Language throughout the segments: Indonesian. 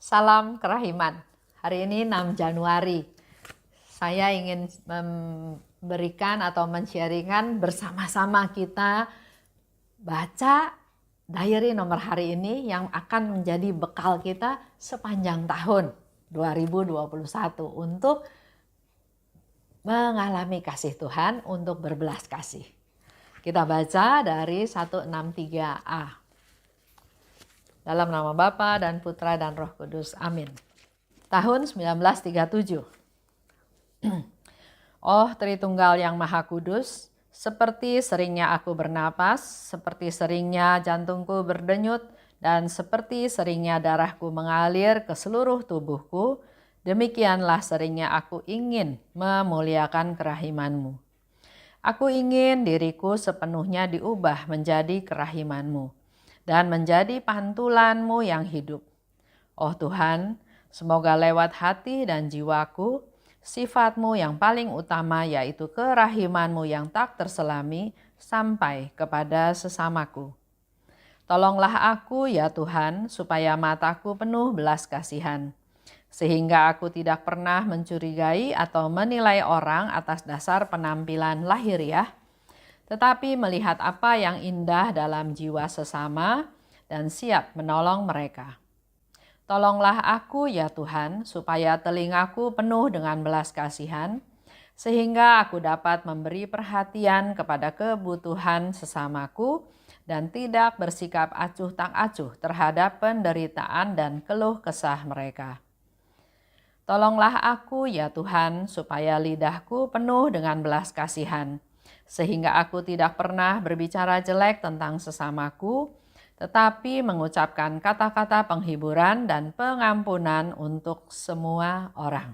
Salam kerahiman. Hari ini 6 Januari. Saya ingin memberikan atau men-sharingkan bersama-sama kita baca diary nomor hari ini yang akan menjadi bekal kita sepanjang tahun 2021 untuk mengalami kasih Tuhan, untuk berbelas kasih. Kita baca dari 163a. Dalam nama Bapa dan Putra dan Roh Kudus. Amin. Tahun 1937. Oh Tritunggal yang Maha Kudus, seperti seringnya aku bernapas, seperti seringnya jantungku berdenyut, dan seperti seringnya darahku mengalir ke seluruh tubuhku, demikianlah seringnya aku ingin memuliakan kerahiman-Mu. Aku ingin diriku sepenuhnya diubah menjadi kerahiman-Mu dan menjadi pantulan-Mu yang hidup. Oh Tuhan, semoga lewat hati dan jiwaku, sifat-Mu yang paling utama yaitu kerahiman-Mu yang tak terselami sampai kepada sesamaku. Tolonglah aku ya Tuhan, supaya mataku penuh belas kasihan, sehingga aku tidak pernah mencurigai atau menilai orang atas dasar penampilan lahiriah, tetapi melihat apa yang indah dalam jiwa sesama dan siap menolong mereka. Tolonglah aku ya Tuhan, supaya telingaku penuh dengan belas kasihan, sehingga aku dapat memberi perhatian kepada kebutuhan sesamaku dan tidak bersikap acuh tak acuh terhadap penderitaan dan keluh kesah mereka. Tolonglah aku ya Tuhan, supaya lidahku penuh dengan belas kasihan, sehingga aku tidak pernah berbicara jelek tentang sesamaku, tetapi mengucapkan kata-kata penghiburan dan pengampunan untuk semua orang.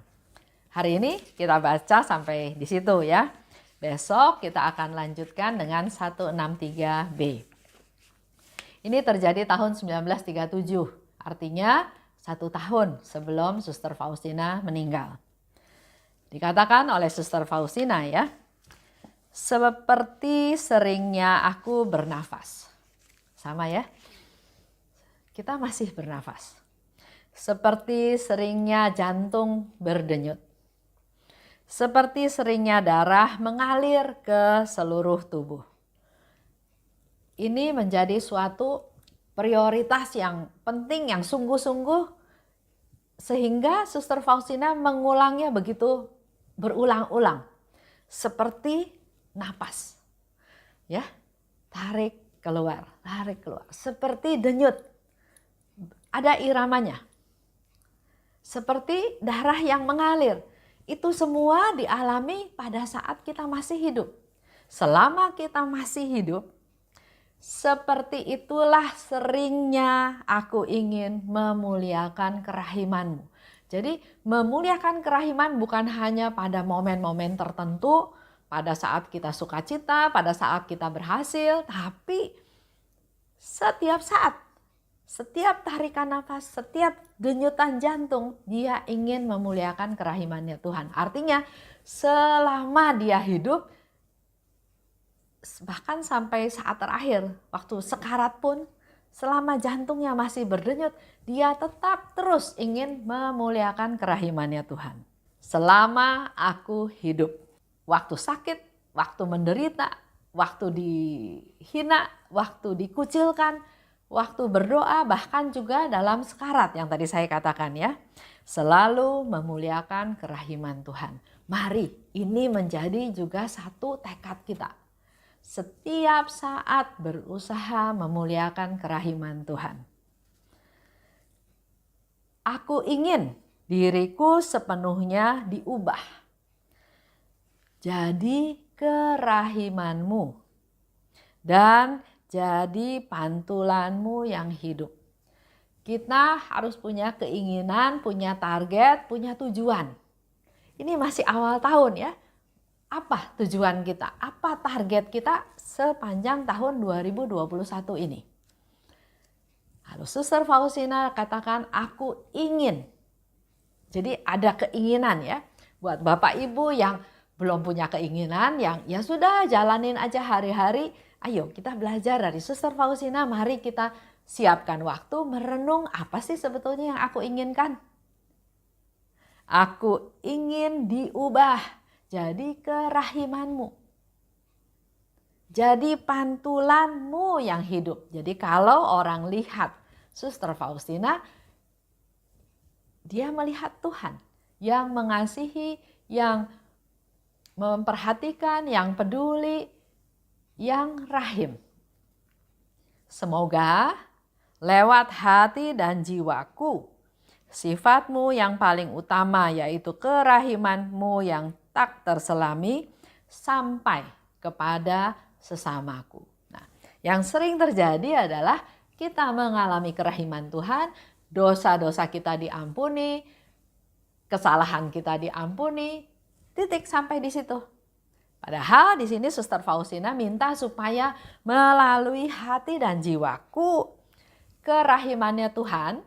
Hari ini kita baca sampai di situ ya. Besok kita akan lanjutkan dengan 163b. Ini terjadi tahun 1937, artinya 1 tahun sebelum Suster Faustina meninggal. Dikatakan oleh Suster Faustina ya, seperti seringnya aku bernafas. Sama ya, kita masih bernafas. Seperti seringnya jantung berdenyut. Seperti seringnya darah mengalir ke seluruh tubuh. Ini menjadi suatu prioritas yang penting, yang sungguh-sungguh, sehingga Suster Faustina mengulangnya begitu berulang-ulang. Seperti napas, ya, tarik keluar, seperti denyut, ada iramanya, seperti darah yang mengalir. Itu semua dialami pada saat kita masih hidup. Selama kita masih hidup, seperti itulah seringnya aku ingin memuliakan kerahiman-Mu. Jadi memuliakan kerahiman bukan hanya pada momen-momen tertentu, pada saat kita sukacita, pada saat kita berhasil, tapi setiap saat, setiap tarikan nafas, setiap denyutan jantung, dia ingin memuliakan kerahiman-Nya Tuhan. Artinya selama dia hidup, bahkan sampai saat terakhir, waktu sekarat pun, selama jantungnya masih berdenyut, dia tetap terus ingin memuliakan kerahiman-Nya Tuhan. Selama aku hidup. Waktu sakit, waktu menderita, waktu dihina, waktu dikucilkan, waktu berdoa, bahkan juga dalam sekarat yang tadi saya katakan ya. Selalu memuliakan kerahiman Tuhan. Mari, ini menjadi juga satu tekad kita. Setiap saat berusaha memuliakan kerahiman Tuhan. Aku ingin diriku sepenuhnya diubah jadi kerahiman-Mu dan jadi pantulan-Mu yang hidup. Kita harus punya keinginan, punya target, punya tujuan. Ini masih awal tahun ya. Apa tujuan kita? Apa target kita sepanjang tahun 2021 ini? Lalu Suster Faustina katakan, aku ingin. Jadi ada keinginan ya. Buat Bapak Ibu yang belum punya keinginan, yang ya sudah jalanin aja hari-hari. Ayo kita belajar dari Suster Faustina, mari kita siapkan waktu merenung apa sih sebetulnya yang aku inginkan. Aku ingin diubah jadi kerahimanmu. Jadi pantulanmu yang hidup. Jadi kalau orang lihat Suster Faustina, dia melihat Tuhan yang mengasihi, yang memperhatikan, yang peduli, yang rahim. Semoga lewat hati dan jiwaku, sifatmu yang paling utama yaitu kerahimanmu yang tak terselami sampai kepada sesamaku. Nah, yang sering terjadi adalah kita mengalami kerahiman Tuhan, dosa-dosa kita diampuni, kesalahan kita diampuni, titik sampai di situ. Padahal di sini Suster Faustina minta supaya melalui hati dan jiwaku, kerahimannya Tuhan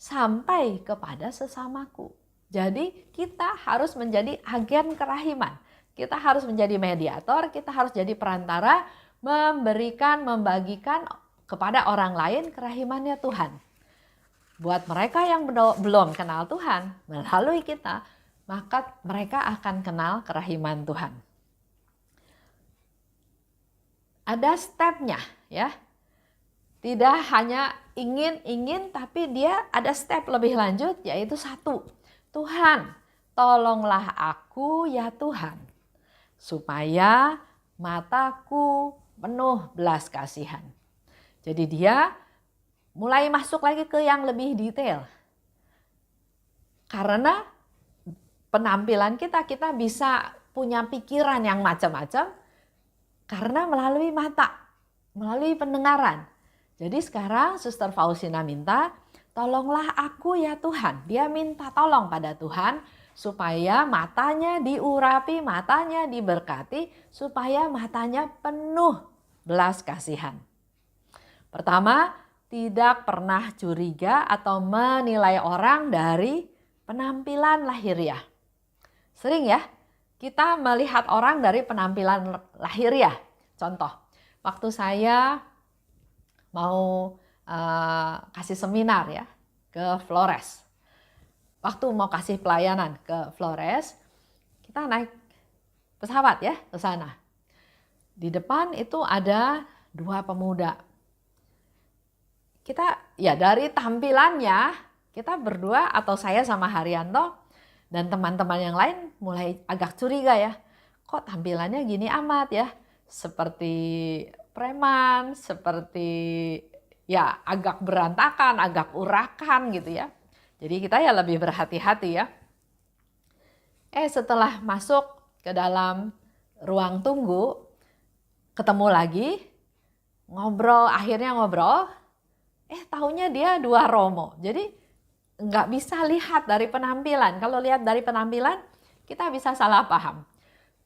sampai kepada sesamaku. Jadi kita harus menjadi agen kerahiman. Kita harus menjadi mediator, kita harus jadi perantara memberikan, membagikan kepada orang lain kerahimannya Tuhan. Buat mereka yang belum kenal Tuhan, melalui kita, maka mereka akan kenal kerahiman Tuhan. Ada stepnya ya. Tidak hanya ingin, tapi dia ada step lebih lanjut, yaitu 1. Tuhan, tolonglah aku ya Tuhan, supaya mataku penuh belas kasihan. Jadi dia mulai masuk lagi ke yang lebih detail. Karena penampilan kita bisa punya pikiran yang macam-macam karena melalui mata, melalui pendengaran. Jadi sekarang Suster Faustina minta, tolonglah aku ya Tuhan. Dia minta tolong pada Tuhan supaya matanya diurapi, matanya diberkati, supaya matanya penuh belas kasihan. Pertama, tidak pernah curiga atau menilai orang dari penampilan lahiriah. Sering ya, kita melihat orang dari penampilan lahiriah. Contoh, waktu saya mau kasih seminar ya ke Flores. Waktu mau kasih pelayanan ke Flores, kita naik pesawat ya ke sana. Di depan itu ada 2 pemuda. Kita ya dari tampilannya, kita berdua atau saya sama Haryanto dan teman-teman yang lain mulai agak curiga ya. Kok tampilannya gini amat ya? Seperti preman, seperti ya agak berantakan, agak urakan gitu ya. Jadi kita ya lebih berhati-hati ya. Setelah masuk ke dalam ruang tunggu, ketemu lagi, akhirnya ngobrol, taunya dia 2 Romo. Jadi nggak bisa lihat dari penampilan. Kalau lihat dari penampilan, kita bisa salah paham.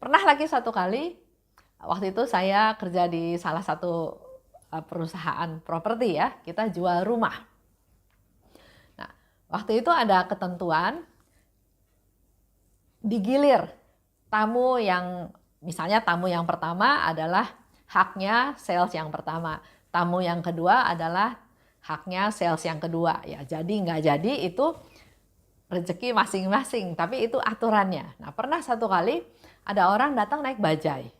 Pernah lagi satu kali, waktu itu saya kerja di salah satu perusahaan properti ya, kita jual rumah. Nah, waktu itu ada ketentuan digilir tamu yang, misalnya tamu yang pertama adalah haknya sales yang pertama, tamu yang kedua adalah haknya sales yang kedua. Ya, jadi nggak jadi itu rezeki masing-masing, tapi itu aturannya. Nah, pernah satu kali ada orang datang naik bajai.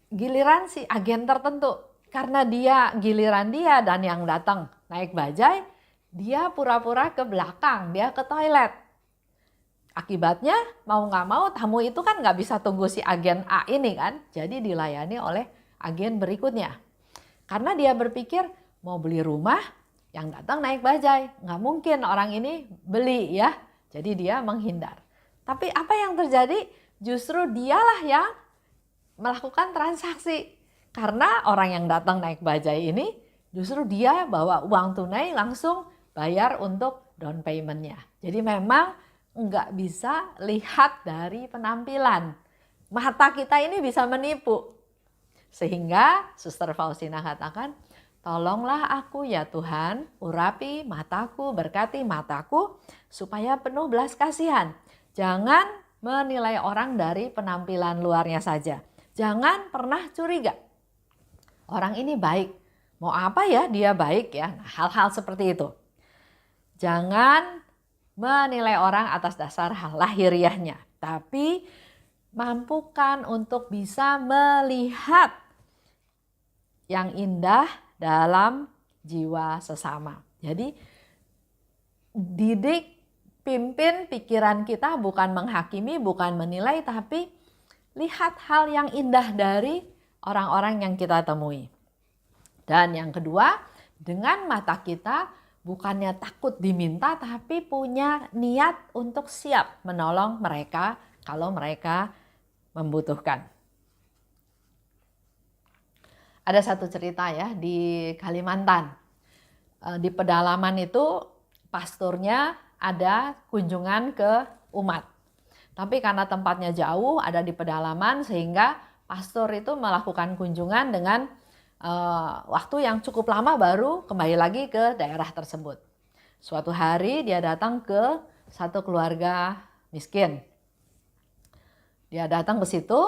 Giliran si agen tertentu, karena giliran dia dan yang datang naik bajai, dia pura-pura ke belakang, dia ke toilet. Akibatnya mau nggak mau tamu itu kan nggak bisa tunggu si agen A ini kan, jadi dilayani oleh agen berikutnya. Karena dia berpikir mau beli rumah, yang datang naik bajai, nggak mungkin orang ini beli ya, jadi dia menghindar. Tapi apa yang terjadi? Justru dialah yang melakukan transaksi. Karena orang yang datang naik bajai ini justru dia bawa uang tunai langsung bayar untuk down payment-nya. Jadi memang nggak bisa lihat dari penampilan. Mata kita ini bisa menipu. Sehingga Suster Faustina katakan, tolonglah aku ya Tuhan, urapi mataku, berkati mataku, supaya penuh belas kasihan. Jangan menilai orang dari penampilan luarnya saja. Jangan pernah curiga. Orang ini baik, Mau apa ya dia baik ya. Nah, hal-hal seperti itu. Jangan menilai orang atas dasar hal lahiriahnya, tapi mampukan untuk bisa melihat yang indah dalam jiwa sesama. Jadi didik, pimpin pikiran kita, bukan menghakimi, bukan menilai, tapi lihat hal yang indah dari orang-orang yang kita temui. Dan yang kedua, dengan mata kita bukannya takut diminta, tapi punya niat untuk siap menolong mereka kalau mereka membutuhkan. Ada satu cerita ya di Kalimantan. Di pedalaman itu pasturnya ada kunjungan ke umat. Tapi karena tempatnya jauh, ada di pedalaman, sehingga pastor itu melakukan kunjungan dengan waktu yang cukup lama baru kembali lagi ke daerah tersebut. Suatu hari dia datang ke satu keluarga miskin. Dia datang ke situ,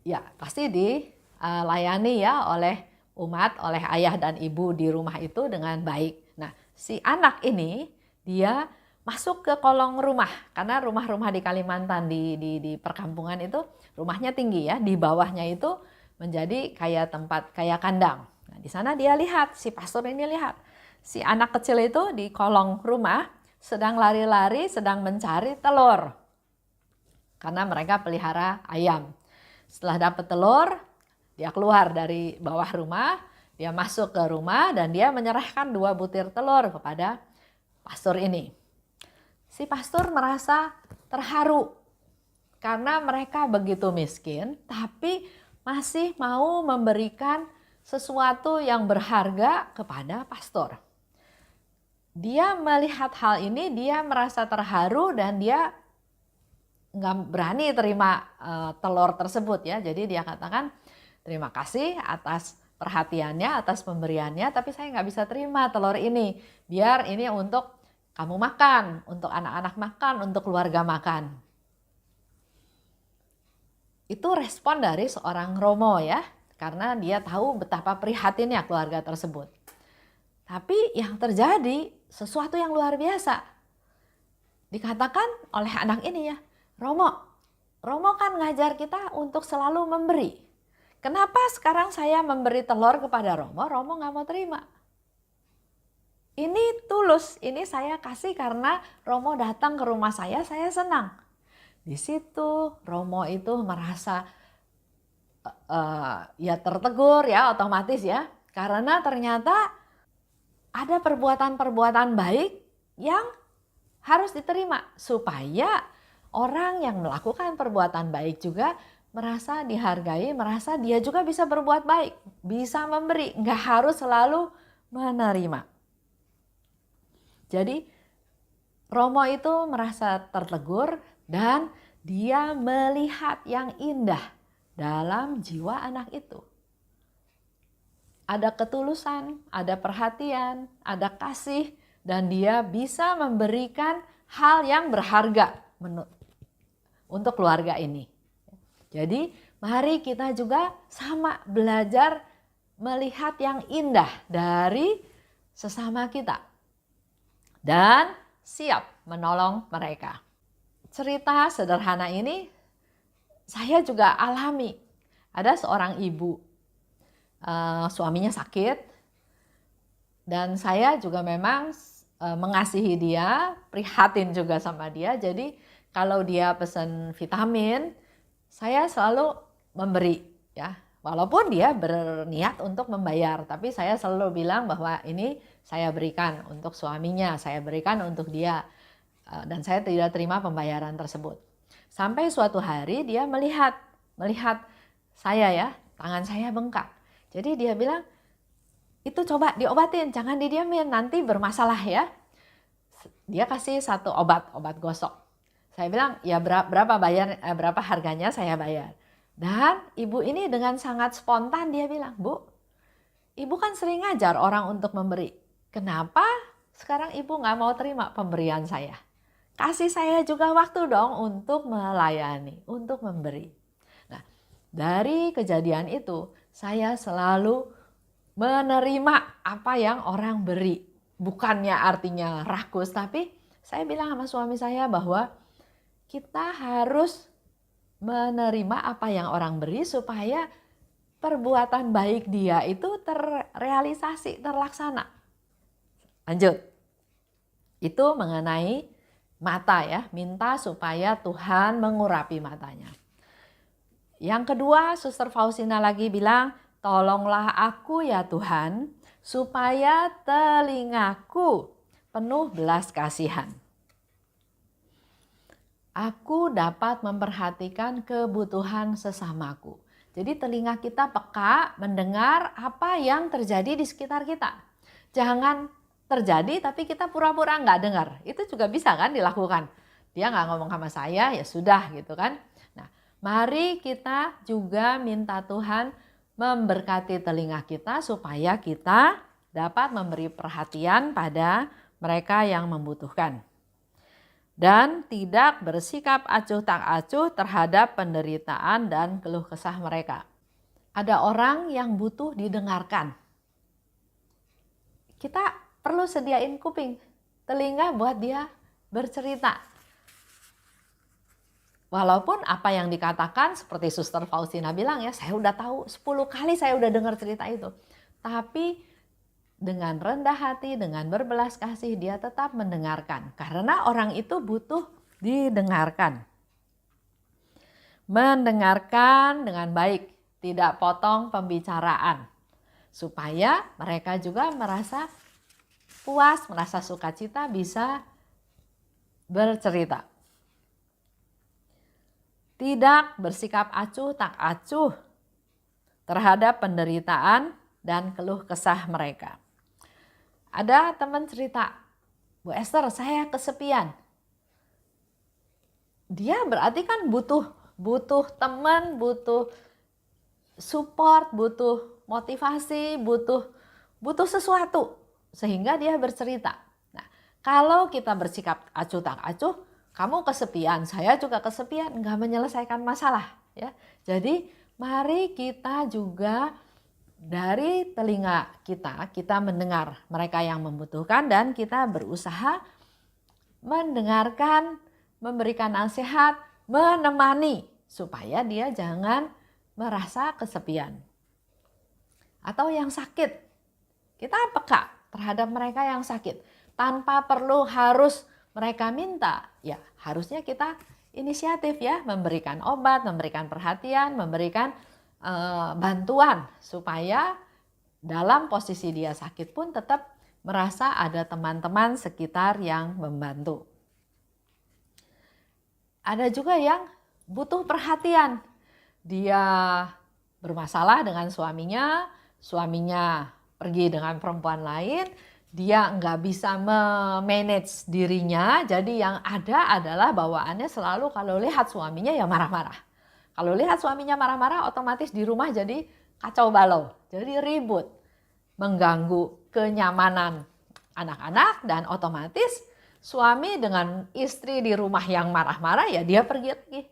ya pasti dilayani ya oleh umat, oleh ayah dan ibu di rumah itu dengan baik. Nah, si anak ini dia masuk ke kolong rumah, karena rumah-rumah di Kalimantan di perkampungan itu rumahnya tinggi ya, di bawahnya itu menjadi kayak tempat, kayak kandang. Nah, di sana dia lihat, si pastor ini lihat, si anak kecil itu di kolong rumah sedang lari-lari, sedang mencari telur. Karena mereka pelihara ayam. Setelah dapat telur, dia keluar dari bawah rumah, dia masuk ke rumah dan dia menyerahkan 2 butir telur kepada pastor ini. Si pastor merasa terharu karena mereka begitu miskin, tapi masih mau memberikan sesuatu yang berharga kepada pastor. Dia melihat hal ini, dia merasa terharu dan dia nggak berani terima telur tersebut ya. Jadi dia katakan, terima kasih atas perhatiannya, atas pemberiannya, tapi saya nggak bisa terima telur ini. Biar ini untuk kamu makan, untuk anak-anak makan, untuk keluarga makan. Itu respon dari seorang Romo ya, karena dia tahu betapa prihatinnya keluarga tersebut. Tapi yang terjadi sesuatu yang luar biasa. Dikatakan oleh anak ini ya, Romo kan ngajar kita untuk selalu memberi. Kenapa sekarang saya memberi telur kepada Romo nggak mau terima? Ini tulus, ini saya kasih karena Romo datang ke rumah saya senang. Di situ Romo itu merasa ya tertegur ya, otomatis ya, karena ternyata ada perbuatan-perbuatan baik yang harus diterima supaya orang yang melakukan perbuatan baik juga merasa dihargai, merasa dia juga bisa berbuat baik, bisa memberi, nggak harus selalu menerima. Jadi Romo itu merasa tertegur dan dia melihat yang indah dalam jiwa anak itu. Ada ketulusan, ada perhatian, ada kasih, dan dia bisa memberikan hal yang berharga untuk keluarga ini. Jadi mari kita juga sama belajar melihat yang indah dari sesama kita dan siap menolong mereka. Cerita sederhana ini saya juga alami. Ada seorang ibu, suaminya sakit, dan saya juga memang mengasihi dia, prihatin juga sama dia. Jadi kalau dia pesan vitamin, saya selalu memberi ya. Walaupun dia berniat untuk membayar, tapi saya selalu bilang bahwa ini saya berikan untuk suaminya, saya berikan untuk dia. Dan saya tidak terima pembayaran tersebut. Sampai suatu hari dia melihat saya ya, tangan saya bengkak. Jadi dia bilang, itu coba diobatin, jangan didiamin, nanti bermasalah ya. Dia kasih satu obat gosok. Saya bilang, ya berapa harganya, saya bayar. Dan ibu ini dengan sangat spontan dia bilang, Bu, ibu kan sering ngajar orang untuk memberi. Kenapa sekarang ibu nggak mau terima pemberian saya? Kasih saya juga waktu dong untuk melayani, untuk memberi. Nah, dari kejadian itu saya selalu menerima apa yang orang beri. Bukannya artinya rakus, tapi saya bilang sama suami saya bahwa kita harus menerima apa yang orang beri supaya perbuatan baik dia itu terrealisasi, terlaksana. Lanjut. Itu mengenai mata ya, minta supaya Tuhan mengurapi matanya. Yang kedua, Suster Faustina lagi bilang, tolonglah aku ya Tuhan, supaya telingaku penuh belas kasihan. Aku dapat memperhatikan kebutuhan sesamaku. Jadi telinga kita peka mendengar apa yang terjadi di sekitar kita. Jangan terjadi tapi kita pura-pura nggak dengar. Itu juga bisa kan dilakukan. Dia nggak ngomong sama saya, ya sudah gitu kan. Nah, mari kita juga minta Tuhan memberkati telinga kita supaya kita dapat memberi perhatian pada mereka yang membutuhkan. Dan tidak bersikap acuh tak acuh terhadap penderitaan dan keluh kesah mereka. Ada orang yang butuh didengarkan. Kita perlu sediain kuping, telinga buat dia bercerita. Walaupun apa yang dikatakan seperti Suster Faustina bilang ya, saya udah tahu 10 kali saya udah dengar cerita itu. Tapi dengan rendah hati, dengan berbelas kasih dia tetap mendengarkan. Karena orang itu butuh didengarkan. Mendengarkan dengan baik, tidak potong pembicaraan. Supaya mereka juga merasa puas, merasa sukacita bisa bercerita. Tidak bersikap acuh tak acuh terhadap penderitaan dan keluh kesah mereka. Ada teman cerita, Bu Esther saya kesepian. Dia berarti kan butuh teman, butuh support, butuh motivasi, butuh sesuatu sehingga dia bercerita. Nah, kalau kita bersikap acuh tak acuh, kamu kesepian, saya juga kesepian, nggak menyelesaikan masalah ya. Jadi mari kita juga dari telinga kita mendengar mereka yang membutuhkan dan kita berusaha mendengarkan, memberikan nasihat, menemani supaya dia jangan merasa kesepian. Atau yang sakit, kita peka terhadap mereka yang sakit tanpa perlu harus mereka minta. Ya, harusnya kita inisiatif ya, memberikan obat, memberikan perhatian, memberikan bantuan supaya dalam posisi dia sakit pun tetap merasa ada teman-teman sekitar yang membantu. Ada juga yang butuh perhatian. Dia bermasalah dengan suaminya pergi dengan perempuan lain, dia nggak bisa memanage dirinya, jadi yang ada adalah bawaannya selalu kalau lihat suaminya ya marah-marah. Kalau lihat suaminya marah-marah otomatis di rumah jadi kacau balau, jadi ribut, mengganggu kenyamanan anak-anak dan otomatis suami dengan istri di rumah yang marah-marah ya dia pergi lagi.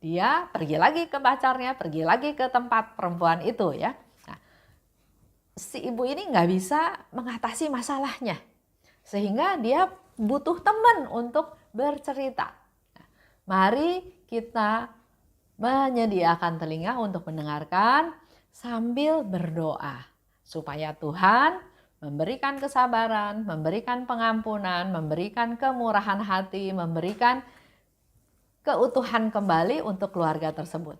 Dia pergi lagi ke pacarnya, pergi lagi ke tempat perempuan itu ya. Nah, si ibu ini nggak bisa mengatasi masalahnya sehingga dia butuh teman untuk bercerita. Nah, mari kita menyediakan telinga untuk mendengarkan sambil berdoa supaya Tuhan memberikan kesabaran, memberikan pengampunan, memberikan kemurahan hati, memberikan keutuhan kembali untuk keluarga tersebut.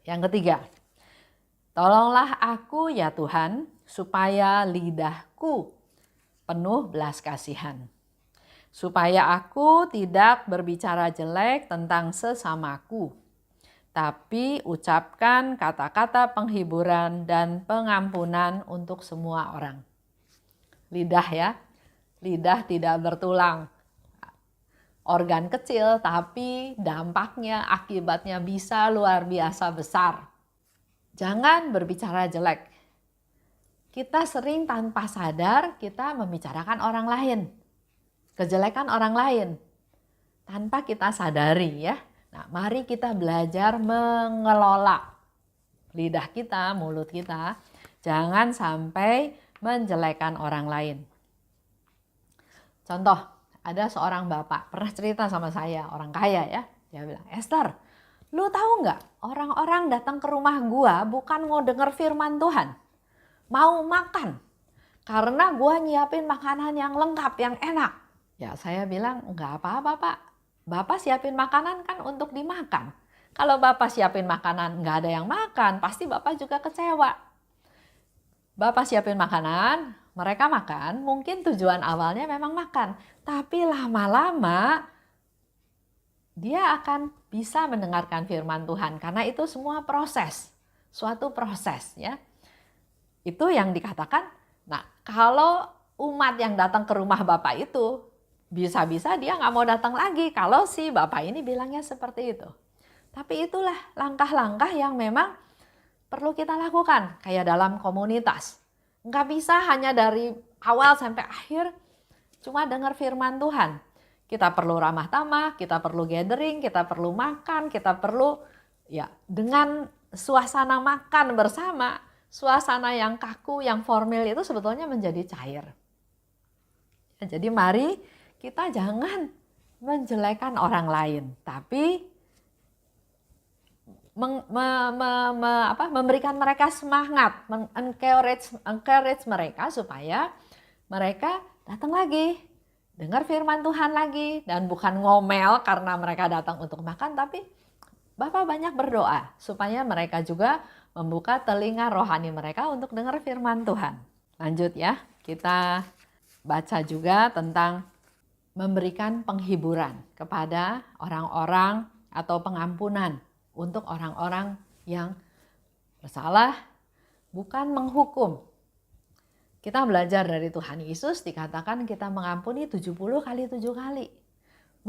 Yang ketiga, tolonglah aku ya Tuhan supaya lidahku penuh belas kasihan. Supaya aku tidak berbicara jelek tentang sesamaku, tapi ucapkan kata-kata penghiburan dan pengampunan untuk semua orang. Lidah ya, lidah tidak bertulang. Organ kecil tapi dampaknya, akibatnya bisa luar biasa besar. Jangan berbicara jelek. Kita sering tanpa sadar kita membicarakan orang lain. Kejelekan orang lain tanpa kita sadari ya. Nah, mari kita belajar mengelola lidah kita, mulut kita Jangan sampai menjelekan orang lain. Contoh, ada seorang bapak pernah cerita sama saya, orang kaya ya. Dia bilang, Esther, lu tahu nggak, orang-orang datang ke rumah gua bukan mau denger firman Tuhan, mau makan. Karena gua nyiapin makanan yang lengkap, yang enak. Ya saya bilang, nggak apa-apa Pak. Bapak siapin makanan kan untuk dimakan. Kalau Bapak siapin makanan nggak ada yang makan, pasti Bapak juga kecewa. Bapak siapin makanan, mereka makan, mungkin tujuan awalnya memang makan. Tapi lama-lama dia akan bisa mendengarkan firman Tuhan. Karena itu semua proses, suatu proses ya. Itu yang dikatakan, nah kalau umat yang datang ke rumah Bapak itu, bisa-bisa dia nggak mau datang lagi kalau si Bapak ini bilangnya seperti itu. Tapi itulah langkah-langkah yang memang perlu kita lakukan, kayak dalam komunitas. Nggak bisa hanya dari awal sampai akhir cuma dengar firman Tuhan. Kita perlu ramah tamah, kita perlu gathering, kita perlu makan, kita perlu ya dengan suasana makan bersama, suasana yang kaku, yang formal itu sebetulnya menjadi cair. Jadi mari kita jangan menjelekan orang lain, tapi memberikan mereka semangat, encourage mereka supaya mereka datang lagi, dengar firman Tuhan lagi, dan bukan ngomel karena mereka datang untuk makan, tapi Bapak banyak berdoa supaya mereka juga membuka telinga rohani mereka untuk dengar firman Tuhan. Lanjut ya, kita baca juga tentang memberikan penghiburan kepada orang-orang atau pengampunan untuk orang-orang yang bersalah, bukan menghukum. Kita belajar dari Tuhan Yesus, dikatakan kita mengampuni 70 kali 7 kali.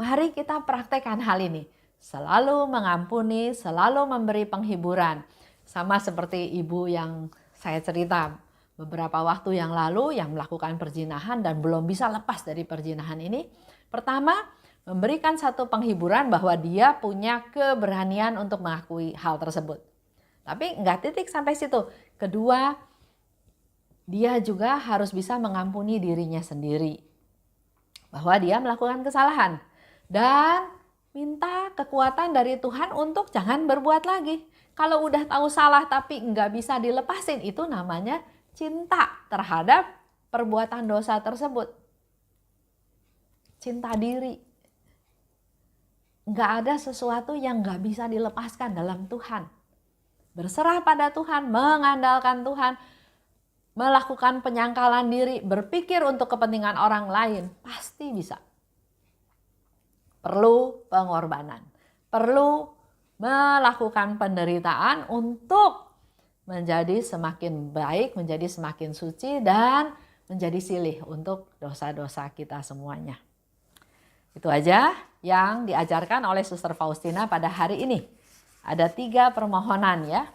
Mari kita praktekkan hal ini. Selalu mengampuni, selalu memberi penghiburan. Sama seperti ibu yang saya cerita beberapa waktu yang lalu yang melakukan perzinahan dan belum bisa lepas dari perzinahan ini. Pertama, memberikan satu penghiburan bahwa dia punya keberanian untuk mengakui hal tersebut. Tapi enggak titik sampai situ. Kedua, dia juga harus bisa mengampuni dirinya sendiri. Bahwa dia melakukan kesalahan. Dan minta kekuatan dari Tuhan untuk jangan berbuat lagi. Kalau udah tahu salah tapi enggak bisa dilepasin, itu namanya cinta terhadap perbuatan dosa tersebut. Cinta diri. Nggak ada sesuatu yang nggak bisa dilepaskan dalam Tuhan. Berserah pada Tuhan, mengandalkan Tuhan, melakukan penyangkalan diri, berpikir untuk kepentingan orang lain, pasti bisa. Perlu pengorbanan, perlu melakukan penderitaan untuk menjadi semakin baik, menjadi semakin suci, dan menjadi silih untuk dosa-dosa kita semuanya. Itu aja yang diajarkan oleh Suster Faustina pada hari ini. Ada 3 permohonan ya.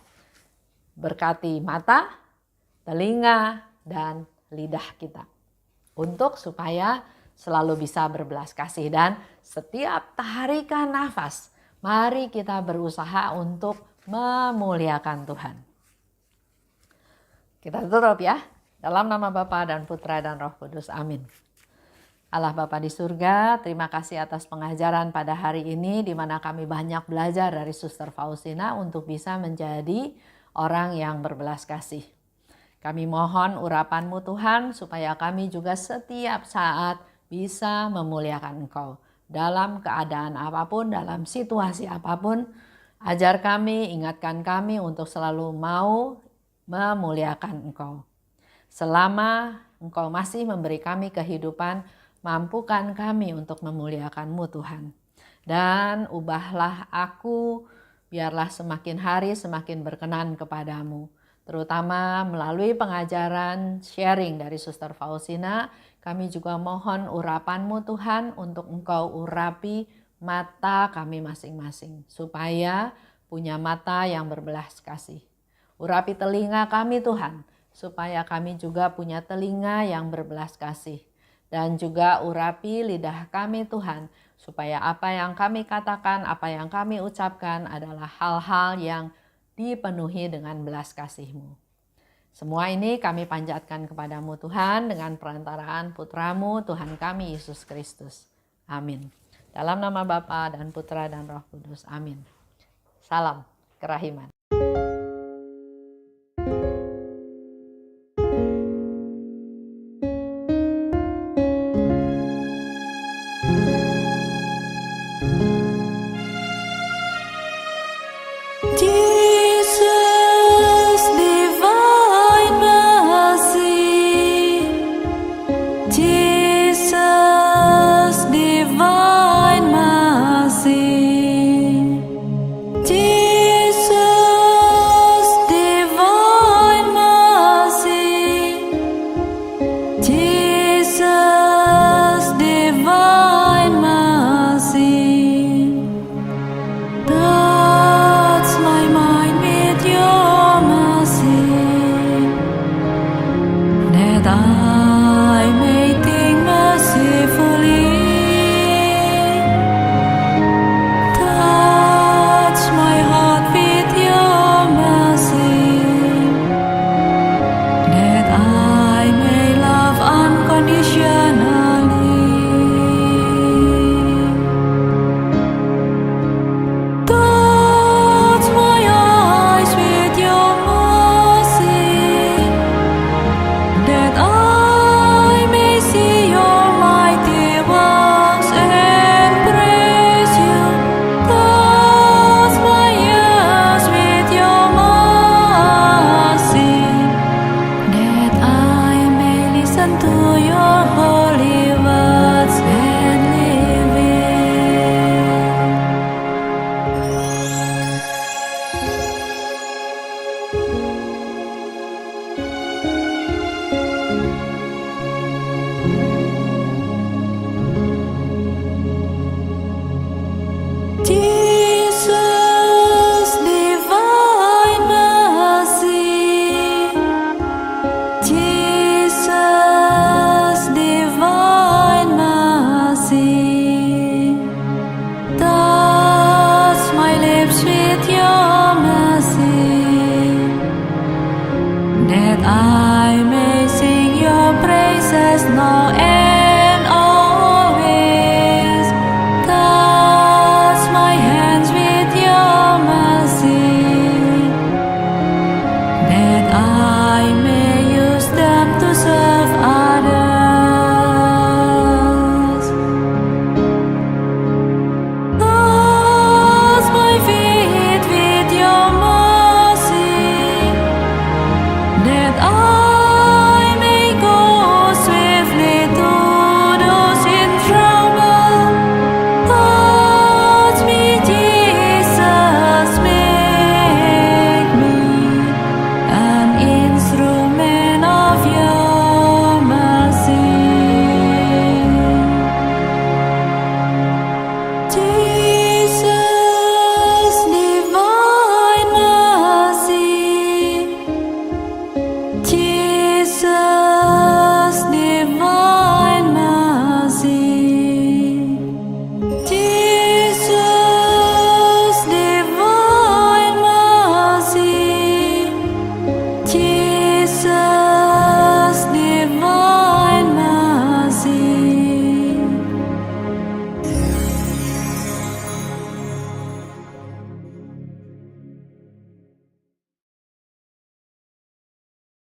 Berkati mata, telinga, dan lidah kita. Untuk supaya selalu bisa berbelas kasih. Dan setiap tarikan nafas, mari kita berusaha untuk memuliakan Tuhan. Kita tutup ya. Dalam nama Bapa dan Putra dan Roh Kudus. Amin. Allah Bapa di surga, terima kasih atas pengajaran pada hari ini di mana kami banyak belajar dari Suster Faustina untuk bisa menjadi orang yang berbelas kasih. Kami mohon urapan-Mu Tuhan supaya kami juga setiap saat bisa memuliakan Engkau. Dalam keadaan apapun, dalam situasi apapun, ajar kami, ingatkan kami untuk selalu mau memuliakan Engkau. Selama Engkau masih memberi kami kehidupan, mampukan kami untuk memuliakan-Mu Tuhan. Dan ubahlah aku, biarlah semakin hari semakin berkenan kepadamu. Terutama melalui pengajaran sharing dari Suster Faustina, kami juga mohon urapan-Mu Tuhan untuk Engkau urapi mata kami masing-masing. Supaya punya mata yang berbelas kasih. Urapi telinga kami Tuhan, supaya kami juga punya telinga yang berbelas kasih. Dan juga urapi lidah kami Tuhan, supaya apa yang kami katakan, apa yang kami ucapkan adalah hal-hal yang dipenuhi dengan belas kasih-Mu. Semua ini kami panjatkan kepadamu Tuhan dengan perantaraan putramu Tuhan kami Yesus Kristus. Amin. Dalam nama Bapa dan Putra dan Roh Kudus. Amin. Salam kerahiman.